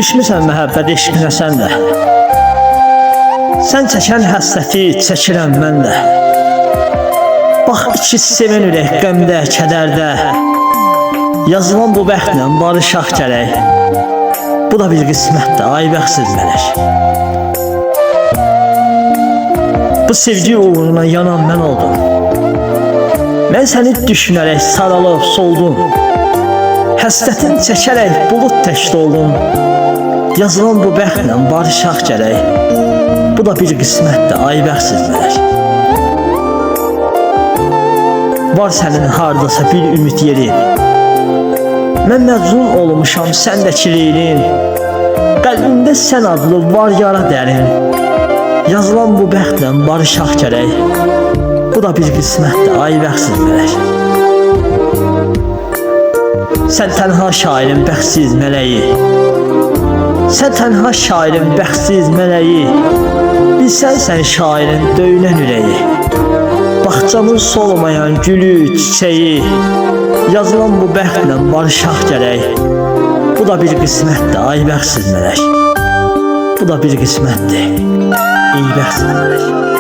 Düşmüsən məhəbbət eşqinə sən də. Sən çəkən həsrəti çəkirəm mən də. Bax iki sevən ürək qəmdə, kədərdə. Yazılan bu bəxtlə barışaq gərək. Bu da bir qismətdir, ay bəxtsiz mələk. Bu sevgi uğruna yanan mən oldum. Mən səni düşünərək saralıb soldum. Həsrətin çəkərək bulud tək doldum. Yazılan bu bəxtlə barışaq gərək. Bu da bir qismətdir, ay bəxtsiz mələk. Var sənin hardasa bir ümid yeri. Mən məcnun olmuşam səndəki leylin. Qəlbimdə sən adlı var yara dərin. Yazılan bu bəxtlə barışaq gərək. Bu da bir qismətdir, ay bəxtsiz mələk. Sən tənha şairin bəxtsiz mələyi. Sən tənha şairin bəxtsiz mələyi. Bilsən sən şairin döyünən ürəyi. Baxcamın solmayan gülü, çiçeği. Yazılan bu bəxtlə barışaq gərək. Bu da bir qismətdir, ay bəxtsiz mələk. Bu da bir qismətdir, ey bəxtsiz mələk.